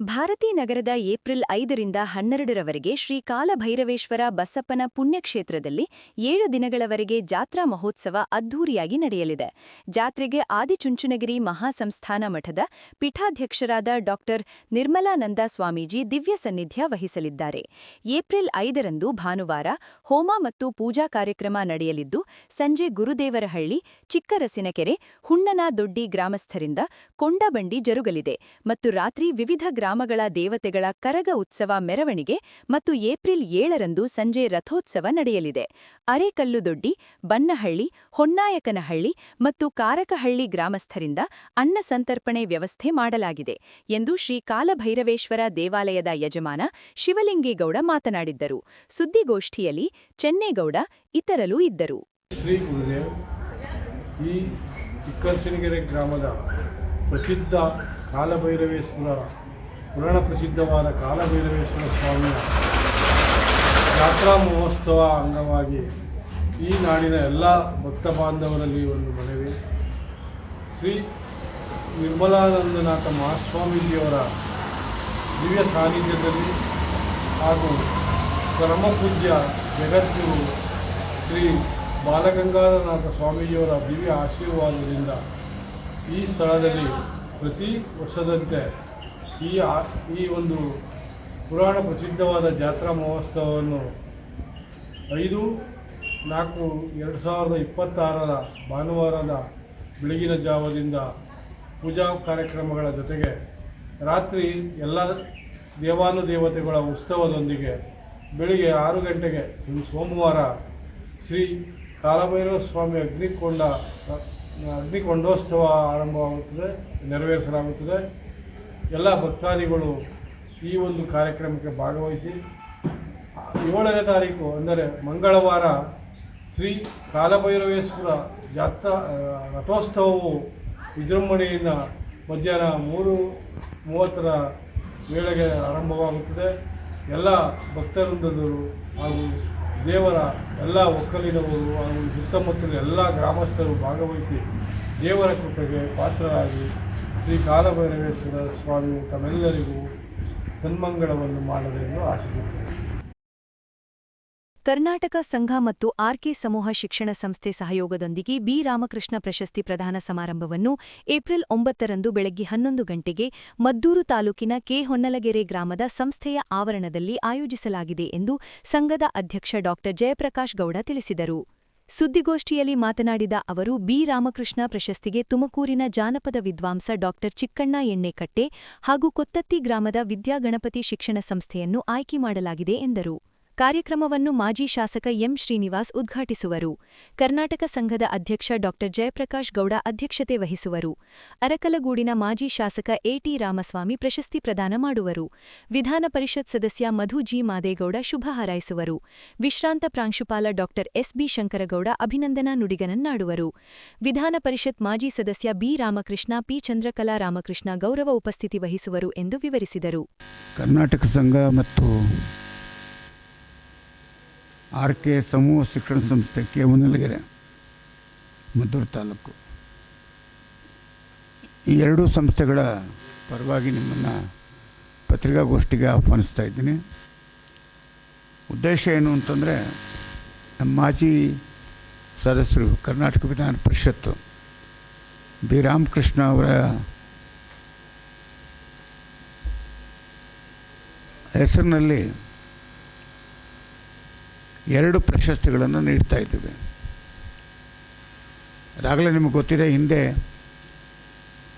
ಭಾರತೀ ನಗರದ ಏಪ್ರಿಲ್ 5ರಿಂದ 12ರವರೆಗೆ ಶ್ರೀ ಕಾಲಭೈರವೇಶ್ವರ ಬಸಪ್ಪನ ಪುಣ್ಯಕ್ಷೇತ್ರದಲ್ಲಿ 7 ದಿನಗಳವರೆಗೆ ಜಾತ್ರಾ ಮಹೋತ್ಸವ ಅದ್ಧೂರಿಯಾಗಿ ನಡೆಯಲಿದೆ. ಜಾತ್ರೆಗೆ ಆದಿಚುಂಚನಗಿರಿ ಮಹಾಸಂಸ್ಥಾನ ಮಠದ ಪೀಠಾಧ್ಯಕ್ಷರಾದ ಡಾ. ನಿರ್ಮಲಾನಂದ ಸ್ವಾಮೀಜಿ ದಿವ್ಯ ಸನ್ನಿಧ್ಯ ವಹಿಸಲಿದ್ದಾರೆ. ಏಪ್ರಿಲ್ 5ರಂದು ಭಾನುವಾರ ಹೋಮ ಮತ್ತು ಪೂಜಾ ಕಾರ್ಯಕ್ರಮ ನಡೆಯಲಿದ್ದು, ಸಂಜೆ ಗುರುದೇವರಹಳ್ಳಿ, ಚಿಕ್ಕರಸಿನಕೆರೆ, ಹುಣ್ಣನದೊಡ್ಡಿ ಗ್ರಾಮಸ್ಥರಿಂದ ಕೊಂಡಬಂಡಿ ಜರುಗಲಿದೆ ಮತ್ತು ರಾತ್ರಿ ವಿವಿಧ ಗ್ರಾಮಗಳ ದೇವತೆಗಳ ಕರಗ ಉತ್ಸವ ಮೆರವಣಿಗೆ ಮತ್ತು ಏಪ್ರಿಲ್ 7ರಂದು ಸಂಜೆ ರಥೋತ್ಸವ ನಡೆಯಲಿದೆ. ಅರೇಕಲ್ಲುದೊಡ್ಡಿ, ಬನ್ನಹಳ್ಳಿ, ಹೊನ್ನಾಯಕನಹಳ್ಳಿ ಮತ್ತು ಕಾರಕಹಳ್ಳಿ ಗ್ರಾಮಸ್ಥರಿಂದ ಅನ್ನ ಸಂತರ್ಪಣೆ ವ್ಯವಸ್ಥೆ ಮಾಡಲಾಗಿದೆ ಎಂದು ಶ್ರೀ ಕಾಲಭೈರವೇಶ್ವರ ದೇವಾಲಯದ ಯಜಮಾನ ಶಿವಲಿಂಗೇಗೌಡ ಮಾತನಾಡಿದ್ದರು. ಸುದ್ದಿಗೋಷ್ಠಿಯಲ್ಲಿ ಚೆನ್ನೇಗೌಡ ಇತರರು ಇದ್ದರು. ಶ್ರೀ ಗುರುದೇವ್ ಈ ಚಿಕ್ಕರಸಿನಕೆರೆ ಗ್ರಾಮದ ಪ್ರಸಿದ್ಧ ಕಾಲಭೈರವೇಶ್ವರ ಪುರಾಣ ಪ್ರಸಿದ್ಧವಾದ ಕಾಲಭೈರವೇಶ್ವರ ಸ್ವಾಮಿಯ ಜಾತ್ರಾ ಮಹೋತ್ಸವ ಅಂಗವಾಗಿ ಈ ನಾಡಿನ ಎಲ್ಲ ಭಕ್ತ ಬಾಂಧವರಲ್ಲಿ ಒಂದು ಮನವಿ. ಶ್ರೀ ನಿರ್ಮಲಾನಂದನಾಥ ಮಹಾಸ್ವಾಮೀಜಿಯವರ ದಿವ್ಯ ಸಾನ್ನಿಧ್ಯದಲ್ಲಿ ಹಾಗೂ ಪರಮಪೂಜ್ಯ ಜಗದ್ಗುರು ಶ್ರೀ ಬಾಲಗಂಗಾಧರನಾಥ ಸ್ವಾಮೀಜಿಯವರ ದಿವ್ಯ ಆಶೀರ್ವಾದದಿಂದ ಈ ಸ್ಥಳದಲ್ಲಿ ಪ್ರತಿ ವರ್ಷದಂತೆ ಈ ಒಂದು ಪುರಾಣ ಪ್ರಸಿದ್ಧವಾದ ಜಾತ್ರಾ ಮಹೋತ್ಸವವನ್ನು 5/4/2026 ಭಾನುವಾರದ ಬೆಳಗಿನ ಜಾವದಿಂದ ಪೂಜಾ ಕಾರ್ಯಕ್ರಮಗಳ ಜೊತೆಗೆ ರಾತ್ರಿ ಎಲ್ಲ ದೇವಾನುದೇವತೆಗಳ ಉತ್ಸವದೊಂದಿಗೆ ಬೆಳಿಗ್ಗೆ 6 ಗಂಟೆಗೆ ಸೋಮವಾರ ಶ್ರೀ ಕಾಲಭೈರವ ಸ್ವಾಮಿ ಅಗ್ನಿಕೊಂಡೋತ್ಸವ ಆರಂಭವಾಗುತ್ತದೆ, ನೆರವೇರಿಸಲಾಗುತ್ತದೆ. ಎಲ್ಲ ಭಕ್ತಾದಿಗಳು ಈ ಒಂದು ಕಾರ್ಯಕ್ರಮಕ್ಕೆ ಭಾಗವಹಿಸಿ 7ನೇ ತಾರೀಕು ಅಂದರೆ ಮಂಗಳವಾರ ಶ್ರೀ ಕಾಲಭೈರವೇಶ್ವರ ರಥೋತ್ಸವವು ವಿಜೃಂಭಣೆಯಿಂದ ಮಧ್ಯಾಹ್ನ 3:30ರ ವೇಳೆಗೆ ಆರಂಭವಾಗುತ್ತದೆ. ಎಲ್ಲ ಭಕ್ತವೃಂದರು ಹಾಗೂ ದೇವರ ಎಲ್ಲ ಒಕ್ಕಲಿನವರು ಹಾಗೂ ಸುತ್ತಮುತ್ತಲ ಎಲ್ಲ ಗ್ರಾಮಸ್ಥರು ಭಾಗವಹಿಸಿ ದೇವರ ಕೃಪೆಗೆ ಪಾತ್ರರಾಗಿ ಶ್ರೀ ಕಾಲಭೈರವೇಶ್ವರ ಸ್ವಾಮಿ ತಮ್ಮೆಲ್ಲರಿಗೂ ಸನ್ಮಂಗಳವನ್ನು ಮಾಡಲೆಂದು ಆಶಿಸುತ್ತೇನೆ. ಕರ್ನಾಟಕ ಸಂಘ ಮತ್ತು ಆರ್ಕೆ ಸಮೂಹ ಶಿಕ್ಷಣ ಸಂಸ್ಥೆ ಸಹಯೋಗದೊಂದಿಗೆ ಬಿ ರಾಮಕೃಷ್ಣ ಪ್ರಶಸ್ತಿ ಪ್ರದಾನ ಸಮಾರಂಭವನ್ನು ಏಪ್ರಿಲ್ 9ರಂದು ಬೆಳಗ್ಗೆ 11 ಗಂಟೆಗೆ ಮದ್ದೂರು ತಾಲೂಕಿನ ಕೆ. ಹೊನ್ನಲಗೆರೆ ಗ್ರಾಮದ ಸಂಸ್ಥೆಯ ಆವರಣದಲ್ಲಿ ಆಯೋಜಿಸಲಾಗಿದೆ ಎಂದು ಸಂಘದ ಅಧ್ಯಕ್ಷ ಡಾ. ಜಯಪ್ರಕಾಶ್ ಗೌಡ ತಿಳಿಸಿದರು. ಸುದ್ದಿಗೋಷ್ಠಿಯಲ್ಲಿ ಮಾತನಾಡಿದ ಅವರು, ಬಿ ರಾಮಕೃಷ್ಣ ಪ್ರಶಸ್ತಿಗೆ ತುಮಕೂರಿನ ಜಾನಪದ ವಿದ್ವಾಂಸ ಡಾ. ಚಿಕ್ಕಣ್ಣ ಎಣ್ಣೆಕಟ್ಟೆ ಹಾಗೂ ಕೊತ್ತತ್ತಿ ಗ್ರಾಮದ ವಿದ್ಯಾಗಣಪತಿ ಶಿಕ್ಷಣ ಸಂಸ್ಥೆಯನ್ನು ಆಯ್ಕೆ ಮಾಡಲಾಗಿದೆ ಎಂದರು. ಕಾರ್ಯಕ್ರಮವನ್ನು ಮಾಜಿ ಶಾಸಕ ಎಂ. ಶ್ರೀನಿವಾಸ್ ಉದ್ಘಾಟಿಸುವರು. ಕರ್ನಾಟಕ ಸಂಘದ ಅಧ್ಯಕ್ಷ ಡಾ. ಜಯಪ್ರಕಾಶ್ ಗೌಡ ಅಧ್ಯಕ್ಷತೆ ವಹಿಸುವರು. ಅರಕಲಗೂಡಿನ ಮಾಜಿ ಶಾಸಕ ಎ. ಟಿ. ರಾಮಸ್ವಾಮಿ ಪ್ರಶಸ್ತಿ ಪ್ರದಾನ ಮಾಡುವರು. ವಿಧಾನ ಪರಿಷತ್ ಸದಸ್ಯ ಮಧು ಜಿ. ಮಾದೇಗೌಡ ಶುಭ ಹಾರೈಸುವರು. ವಿಶ್ರಾಂತ ಪ್ರಾಂಶುಪಾಲ ಡಾ. ಎಸ್. ಬಿ. ಶಂಕರಗೌಡ ಅಭಿನಂದನಾ ನುಡಿಗಳನ್ನಾಡುವರು. ವಿಧಾನ ಪರಿಷತ್ ಮಾಜಿ ಸದಸ್ಯ ಬಿ. ರಾಮಕೃಷ್ಣ, ಪಿ. ಚಂದ್ರಕಲಾ ರಾಮಕೃಷ್ಣ ಗೌರವ ಉಪಸ್ಥಿತಿ ವಹಿಸುವರು ಎಂದು ವಿವರಿಸಿದರು. ಕರ್ನಾಟಕ ಸಂಘ ಮತ್ತು ಆರ್ಕೆ ಸಮೂಹ ಶಿಕ್ಷಣ ಸಂಸ್ಥೆ ಕೆ. ಹೊನ್ನಲಗೆರೆ, ಮದ್ದೂರು ತಾಲೂಕು, ಈ ಎರಡೂ ಸಂಸ್ಥೆಗಳ ಪರವಾಗಿ ನಿಮ್ಮನ್ನು ಪತ್ರಿಕಾಗೋಷ್ಠಿಗೆ ಆಹ್ವಾನಿಸ್ತಾ ಇದ್ದೀನಿ. ಉದ್ದೇಶ ಏನು ಅಂತಂದರೆ, ನಮ್ಮ ಮಾಜಿ ಸದಸ್ಯರು ಕರ್ನಾಟಕ ವಿಧಾನ ಪರಿಷತ್ತು ಬಿ ರಾಮಕೃಷ್ಣ ಅವರ ಹೆಸರಿನಲ್ಲಿ 2 ಪ್ರಶಸ್ತಿಗಳನ್ನು ನೀಡ್ತಾ ಇದ್ದೇವೆ. ಅದಾಗಲೇ ನಿಮಗೆ ಗೊತ್ತಿದೆ, ಹಿಂದೆ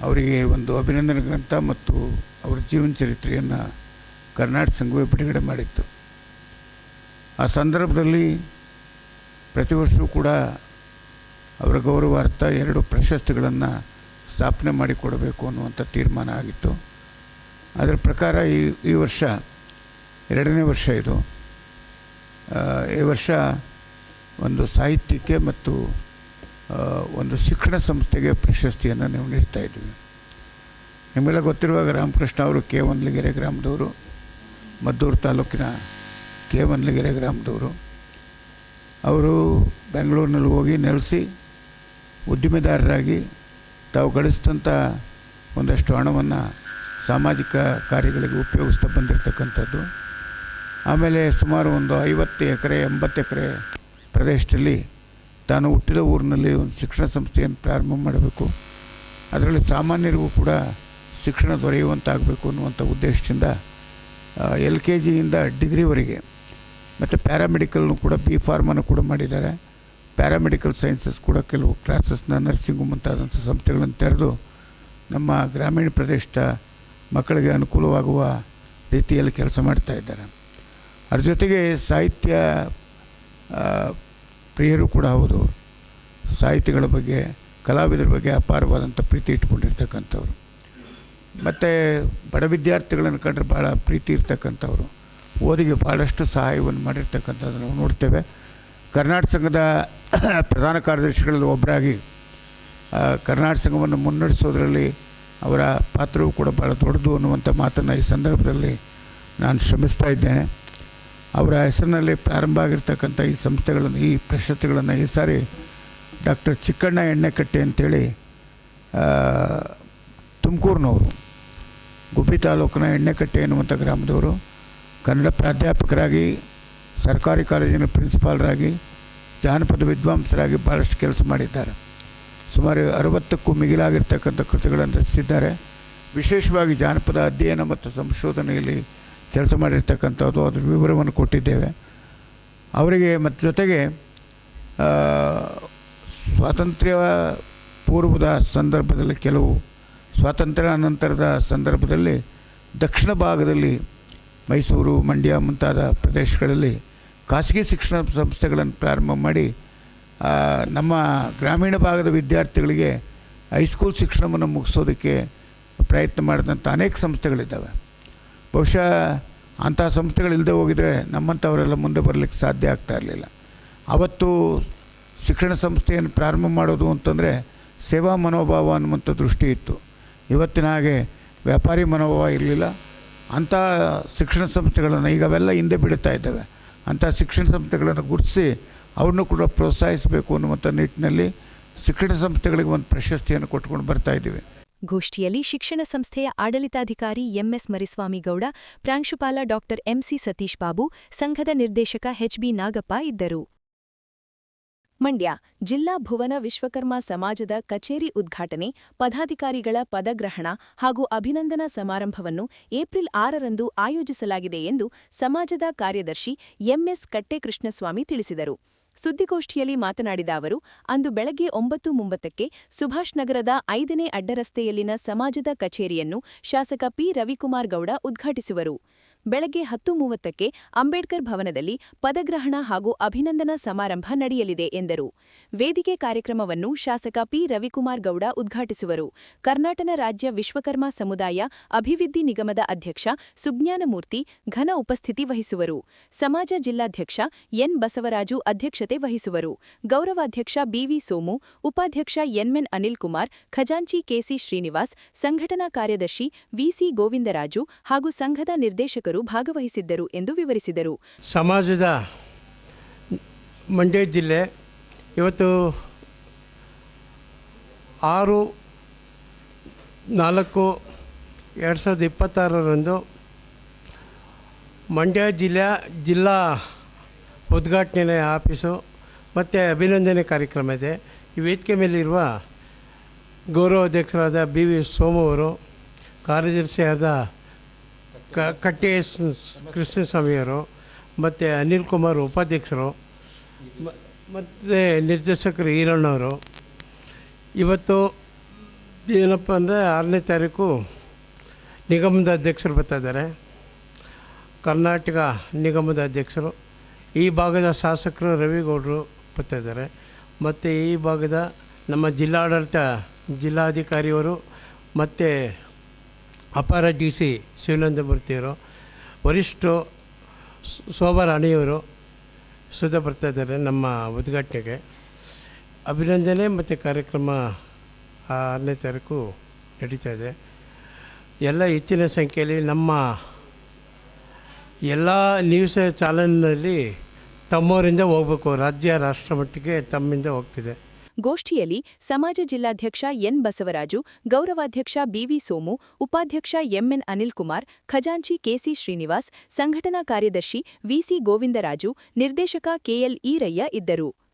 ಅವರಿಗೆ ಒಂದು ಅಭಿನಂದನೆ ಗ್ರಂಥ ಮತ್ತು ಅವರ ಜೀವನ ಚರಿತ್ರೆಯನ್ನು ಕರ್ನಾಟಕ ಸಂಘವೇ ಬಿಡುಗಡೆ ಮಾಡಿತ್ತು. ಆ ಸಂದರ್ಭದಲ್ಲಿ ಪ್ರತಿ ವರ್ಷವೂ ಕೂಡ ಅವರ ಗೌರವಾರ್ಥ 2 ಪ್ರಶಸ್ತಿಗಳನ್ನು ಸ್ಥಾಪನೆ ಮಾಡಿಕೊಡಬೇಕು ಅನ್ನುವಂಥ ತೀರ್ಮಾನ ಆಗಿತ್ತು. ಅದರ ಪ್ರಕಾರ ಈ ವರ್ಷ 2ನೇ ವರ್ಷ ಇದು. ಈ ವರ್ಷ ಒಂದು ಸಾಹಿತ್ಯಕ್ಕೆ ಮತ್ತು ಒಂದು ಶಿಕ್ಷಣ ಸಂಸ್ಥೆಗೆ ಪ್ರಶಸ್ತಿಯನ್ನು ನಾವು ನೀಡ್ತಾ ಇದ್ದೀವಿ. ನಿಮಗೆಲ್ಲ ಗೊತ್ತಿರುವಾಗ ರಾಮಕೃಷ್ಣ ಅವರು ಕೆ. ಹೊನ್ನಲಗೆರೆ ಗ್ರಾಮದವರು, ಮದ್ದೂರು ತಾಲೂಕಿನ ಕೆ. ಹೊನ್ನಲಗೆರೆ ಗ್ರಾಮದವರು. ಅವರು ಬೆಂಗಳೂರಿನಲ್ಲಿ ಹೋಗಿ ನೆಲೆಸಿ ಉದ್ದಿಮೆದಾರರಾಗಿ ತಾವು ಗಳಿಸಿದಂಥ ಒಂದಷ್ಟು ಹಣವನ್ನು ಸಾಮಾಜಿಕ ಕಾರ್ಯಗಳಿಗೆ ಉಪಯೋಗಿಸ್ತಾ ಬಂದಿರತಕ್ಕಂಥದ್ದು. ಆಮೇಲೆ ಸುಮಾರು ಒಂದು 50 ಎಕರೆ 80 ಎಕರೆ ಪ್ರದೇಶದಲ್ಲಿ ತಾನು ಹುಟ್ಟಿದ ಊರಿನಲ್ಲಿ ಒಂದು ಶಿಕ್ಷಣ ಸಂಸ್ಥೆಯನ್ನು ಪ್ರಾರಂಭ ಮಾಡಬೇಕು, ಅದರಲ್ಲಿ ಸಾಮಾನ್ಯರಿಗೂ ಕೂಡ ಶಿಕ್ಷಣ ದೊರೆಯುವಂತಾಗಬೇಕು ಅನ್ನುವಂಥ ಉದ್ದೇಶದಿಂದ LKG ಇಂದ ಡಿಗ್ರಿವರೆಗೆ ಮತ್ತು ಪ್ಯಾರಾಮೆಡಿಕಲ್ನು ಕೂಡ B.Pharmನೂ ಕೂಡ ಮಾಡಿದ್ದಾರೆ. ಪ್ಯಾರಾಮೆಡಿಕಲ್ ಸೈನ್ಸಸ್ ಕೂಡ ಕೆಲವು ಕ್ಲಾಸಸ್ನ ನರ್ಸಿಂಗು ಮುಂತಾದಂಥ ಸಂಸ್ಥೆಗಳನ್ನು ತೆರೆದು ನಮ್ಮ ಗ್ರಾಮೀಣ ಪ್ರದೇಶದ ಮಕ್ಕಳಿಗೆ ಅನುಕೂಲವಾಗುವ ರೀತಿಯಲ್ಲಿ ಕೆಲಸ ಮಾಡ್ತಾ ಇದ್ದಾರೆ. ಅದ್ರ ಜೊತೆಗೆ ಸಾಹಿತ್ಯ ಪ್ರಿಯರು ಕೂಡ ಹೌದು. ಸಾಹಿತಿಗಳ ಬಗ್ಗೆ, ಕಲಾವಿದರ ಬಗ್ಗೆ ಅಪಾರವಾದಂಥ ಪ್ರೀತಿ ಇಟ್ಕೊಂಡಿರ್ತಕ್ಕಂಥವ್ರು. ಮತ್ತು ಬಡ ವಿದ್ಯಾರ್ಥಿಗಳನ್ನು ಕಂಡ್ರೆ ಭಾಳ ಪ್ರೀತಿ ಇರ್ತಕ್ಕಂಥವ್ರು, ಓದಿಗೆ ಭಾಳಷ್ಟು ಸಹಾಯವನ್ನು ಮಾಡಿರ್ತಕ್ಕಂಥದ್ದು ನಾವು ನೋಡ್ತೇವೆ. ಕರ್ನಾಟಕ ಸಂಘದ ಪ್ರಧಾನ ಕಾರ್ಯದರ್ಶಿಗಳಲ್ಲಿ ಒಬ್ಬರಾಗಿ ಕರ್ನಾಟಕ ಸಂಘವನ್ನು ಮುನ್ನಡೆಸೋದರಲ್ಲಿ ಅವರ ಪಾತ್ರವೂ ಕೂಡ ಭಾಳ ದೊಡ್ಡದು ಅನ್ನುವಂಥ ಮಾತನ್ನು ಈ ಸಂದರ್ಭದಲ್ಲಿ ನಾನು ಶ್ರಮಿಸ್ತಾ ಇದ್ದೇನೆ. ಅವರ ಹೆಸರಿನಲ್ಲಿ ಪ್ರಾರಂಭ ಆಗಿರ್ತಕ್ಕಂಥ ಈ ಸಂಸ್ಥೆಗಳನ್ನು, ಈ ಪ್ರಶಸ್ತಿಗಳನ್ನು ಈ ಸಾರಿ ಡಾಕ್ಟರ್ ಚಿಕ್ಕಣ್ಣ ಎಣ್ಣೆಕಟ್ಟೆ ಅಂಥೇಳಿ ತುಮಕೂರಿನವರು, ಗುಬ್ಬಿ ತಾಲೂಕಿನ ಎಣ್ಣೆಕಟ್ಟೆ ಎನ್ನುವಂಥ ಗ್ರಾಮದವರು, ಕನ್ನಡ ಪ್ರಾಧ್ಯಾಪಕರಾಗಿ, ಸರ್ಕಾರಿ ಕಾಲೇಜಿನ ಪ್ರಿನ್ಸಿಪಾಲರಾಗಿ, ಜಾನಪದ ವಿದ್ವಾಂಸರಾಗಿ ಭಾಳಷ್ಟು ಕೆಲಸ ಮಾಡಿದ್ದಾರೆ. ಸುಮಾರು 60ಕ್ಕೂ ಮಿಗಿಲಾಗಿರ್ತಕ್ಕಂಥ ಕೃತಿಗಳನ್ನು ರಚಿಸಿದ್ದಾರೆ. ವಿಶೇಷವಾಗಿ ಜಾನಪದ ಅಧ್ಯಯನ ಮತ್ತು ಸಂಶೋಧನೆಯಲ್ಲಿ ಕೆಲಸ ಮಾಡಿರ್ತಕ್ಕಂಥದ್ದು, ಅದರ ವಿವರವನ್ನು ಕೊಟ್ಟಿದ್ದೇವೆ ಅವರಿಗೆ. ಮತ್ತು ಜೊತೆಗೆ ಸ್ವಾತಂತ್ರ್ಯ ಪೂರ್ವದ ಸಂದರ್ಭದಲ್ಲಿ, ಕೆಲವು ಸ್ವಾತಂತ್ರ್ಯ ನಂತರದ ಸಂದರ್ಭದಲ್ಲಿ ದಕ್ಷಿಣ ಭಾಗದಲ್ಲಿ ಮೈಸೂರು, ಮಂಡ್ಯ ಮುಂತಾದ ಪ್ರದೇಶಗಳಲ್ಲಿ ಖಾಸಗಿ ಶಿಕ್ಷಣ ಸಂಸ್ಥೆಗಳನ್ನು ಪ್ರಾರಂಭ ಮಾಡಿ ನಮ್ಮ ಗ್ರಾಮೀಣ ಭಾಗದ ವಿದ್ಯಾರ್ಥಿಗಳಿಗೆ ಹೈಸ್ಕೂಲ್ ಶಿಕ್ಷಣವನ್ನು ಮುಗಿಸೋದಕ್ಕೆ ಪ್ರಯತ್ನ ಮಾಡಿದಂಥ ಅನೇಕ ಸಂಸ್ಥೆಗಳಿದ್ದಾವೆ. ಬಹುಶಃ ಅಂಥ ಸಂಸ್ಥೆಗಳಿಲ್ಲದೆ ಹೋಗಿದರೆ ನಮ್ಮಂಥವರೆಲ್ಲ ಮುಂದೆ ಬರಲಿಕ್ಕೆ ಸಾಧ್ಯ ಆಗ್ತಾ ಇರಲಿಲ್ಲ. ಅವತ್ತು ಶಿಕ್ಷಣ ಸಂಸ್ಥೆಯನ್ನು ಪ್ರಾರಂಭ ಮಾಡೋದು ಅಂತಂದರೆ ಸೇವಾ ಮನೋಭಾವ ಅನ್ನುವಂಥ ದೃಷ್ಟಿ ಇತ್ತು. ಇವತ್ತಿನ ಹಾಗೆ ವ್ಯಾಪಾರಿ ಮನೋಭಾವ ಇರಲಿಲ್ಲ. ಅಂಥ ಶಿಕ್ಷಣ ಸಂಸ್ಥೆಗಳನ್ನು ಈಗ ಅವೆಲ್ಲ ಹಿಂದೆ ಬಿಡುತ್ತಾ ಇದ್ದಾವೆ. ಅಂಥ ಶಿಕ್ಷಣ ಸಂಸ್ಥೆಗಳನ್ನು ಗುರುತಿಸಿ ಅವ್ರನ್ನೂ ಕೂಡ ಪ್ರೋತ್ಸಾಹಿಸಬೇಕು ಅನ್ನುವಂಥ ನಿಟ್ಟಿನಲ್ಲಿ ಶಿಕ್ಷಣ ಸಂಸ್ಥೆಗಳಿಗೆ ಒಂದು ಪ್ರಶಸ್ತಿಯನ್ನು ಕೊಟ್ಕೊಂಡು ಬರ್ತಾ ಇದ್ದೀವಿ. ಗೋಷ್ಠಿಯಲ್ಲಿ ಶಿಕ್ಷಣ ಸಂಸ್ಥೆಯ ಆಡಳಿತಾಧಿಕಾರಿ MS ಮರಿಸ್ವಾಮಿಗೌಡ, ಪ್ರಾಂಶುಪಾಲ ಡಾ MC ಸತೀಶ್ ಬಾಬು, ಸಂಘದ ನಿರ್ದೇಶಕ HB ನಾಗಪ್ಪ ಇದ್ದರು. ಮಂಡ್ಯ ಜಿಲ್ಲಾ ಭುವನ ವಿಶ್ವಕರ್ಮ ಸಮಾಜದ ಕಚೇರಿ ಉದ್ಘಾಟನೆ, ಪದಾಧಿಕಾರಿಗಳ ಪದಗ್ರಹಣ ಹಾಗೂ ಅಭಿನಂದನಾ ಸಮಾರಂಭವನ್ನು ಏಪ್ರಿಲ್ 6ರಂದು ಆಯೋಜಿಸಲಾಗಿದೆ ಎಂದು ಸಮಾಜದ ಕಾರ್ಯದರ್ಶಿ MS ಕಟ್ಟೆಕೃಷ್ಣಸ್ವಾಮಿ ತಿಳಿಸಿದರು. ಸುದ್ದಿಗೋಷ್ಠಿಯಲ್ಲಿ ಮಾತನಾಡಿದ ಅವರು, ಅಂದು ಬೆಳಗ್ಗೆ 9:30ಕ್ಕೆ ಸುಭಾಷ್ ನಗರದ 5ನೇ ಅಡ್ಡರಸ್ತೆಯಲ್ಲಿನ ಸಮಾಜದ ಕಚೇರಿಯನ್ನು ಶಾಸಕ P. ರವಿಕುಮಾರ್ ಗೌಡ ಉದ್ಘಾಟಿಸುವರು. ಬೆಳಗ್ಗೆ 10:30ಕ್ಕೆ ಅಂಬೇಡ್ಕರ್ ಭವನದಲ್ಲಿ ಪದಗ್ರಹಣ ಹಾಗೂ ಅಭಿನಂದನಾ ಸಮಾರಂಭ ನಡೆಯಲಿದೆ ಎಂದರು. ವೇದಿಕೆ ಕಾರ್ಯಕ್ರಮವನ್ನು ಶಾಸಕ P. ರವಿಕುಮಾರ್ ಗೌಡ ಉದ್ಘಾಟಿಸುವರು. ಕರ್ನಾಟಕ ರಾಜ್ಯ ವಿಶ್ವಕರ್ಮ ಸಮುದಾಯ ಅಭಿವೃದ್ಧಿ ನಿಗಮದ ಅಧ್ಯಕ್ಷ ಸುಜ್ಞಾನಮೂರ್ತಿ ಘನ ಉಪಸ್ಥಿತಿ ವಹಿಸುವರು. ಸಮಾಜ ಜಿಲ್ಲಾಧ್ಯಕ್ಷ N. ಬಸವರಾಜು ಅಧ್ಯಕ್ಷತೆ ವಹಿಸುವರು. ಗೌರವಾಧ್ಯಕ್ಷ BV ಸೋಮು, ಉಪಾಧ್ಯಕ್ಷ NMN ಅನಿಲ್ ಕುಮಾರ್, ಖಜಾಂಚಿ KC ಶ್ರೀನಿವಾಸ್, ಸಂಘಟನಾ ಕಾರ್ಯದರ್ಶಿ VC ಗೋವಿಂದರಾಜು ಹಾಗೂ ಸಂಘದ ನಿರ್ದೇಶಕರು ಭಾಗವಹಿಸಿದ್ದರು ಎಂದು ವಿವರಿಸಿದರು. ಸಮಾಜದ ಮಂಡ್ಯ ಜಿಲ್ಲೆ ಇವತ್ತು 6/4/2026ರಂದು ಮಂಡ್ಯ ಜಿಲ್ಲಾ ಉದ್ಘಾಟನೆ ಆಫೀಸು ಮತ್ತು ಅಭಿನಂದನೆ ಕಾರ್ಯಕ್ರಮ ಇದೆ. ಈ ವೇದಿಕೆ ಮೇಲಿರುವ ಗೌರವಾಧ್ಯಕ್ಷರಾದ BV ಸೋಮು ಅವರು, ಕಾರ್ಯದರ್ಶಿಯಾದ ಕಟ್ಟೆ ಕೃಷ್ಣಸ್ವಾಮಿಯವರು ಮತ್ತು ಅನಿಲ್ ಕುಮಾರ್ ಉಪಾಧ್ಯಕ್ಷರು ಮತ್ತು ನಿರ್ದೇಶಕರು ಈರಣ್ಣವರು. ಇವತ್ತು ಏನಪ್ಪ ಅಂದರೆ 6ನೇ ತಾರೀಕು ನಿಗಮದ ಅಧ್ಯಕ್ಷರು ಬರ್ತಾಯಿದ್ದಾರೆ. ಕರ್ನಾಟಕ ನಿಗಮದ ಅಧ್ಯಕ್ಷರು, ಈ ಭಾಗದ ಶಾಸಕರು ರವಿಗೌಡರು ಬರ್ತಾಯಿದ್ದಾರೆ. ಮತ್ತು ಈ ಭಾಗದ ನಮ್ಮ ಜಿಲ್ಲಾಧಿಕಾರಿಯವರು ಮತ್ತು ಅಪಾರ DC ಶಿವಾನಂದಮೂರ್ತಿಯವರು, ವರಿಷ್ಠರು ಶೋಭಾರಾಣಿಯವರು ಸುಧಾ ಬರ್ತಾಯಿದ್ದಾರೆ ನಮ್ಮ ಉದ್ಘಾಟನೆಗೆ. ಅಭಿನಂದನೆ ಮತ್ತು ಕಾರ್ಯಕ್ರಮ 6ನೇ ತಾರೀಕು ನಡೀತಾ ಇದೆ. ಎಲ್ಲ ಹೆಚ್ಚಿನ ಸಂಖ್ಯೆಯಲ್ಲಿ ನಮ್ಮ ಎಲ್ಲ ನ್ಯೂಸ್ ಚಾನಲ್ನಲ್ಲಿ ತಮ್ಮವರಿಂದ ಹೋಗಬೇಕು, ರಾಜ್ಯ ರಾಷ್ಟ್ರ ಮಟ್ಟಿಗೆ ತಮ್ಮಿಂದ ಹೋಗ್ತಿದೆ. ಗೋಷ್ಠಿಯಲ್ಲಿ ಸಮಾಜ ಜಿಲ್ಲಾಧ್ಯಕ್ಷ ಎನ್ ಬಸವರಾಜು, ಗೌರವಾಧ್ಯಕ್ಷ ಬಿವಿ ಸೋಮು, ಉಪಾಧ್ಯಕ್ಷ ಎಂಎನ್ ಅನಿಲ್ಕುಮಾರ್, ಖಜಾಂಚಿ ಕೆಸಿ ಶ್ರೀನಿವಾಸ್, ಸಂಘಟನಾ ಕಾರ್ಯದರ್ಶಿ ವಿಸಿ ಗೋವಿಂದರಾಜು, ನಿರ್ದೇಶಕ ಕೆಎಲ್ ಈರಯ್ಯ ಇದ್ದರು.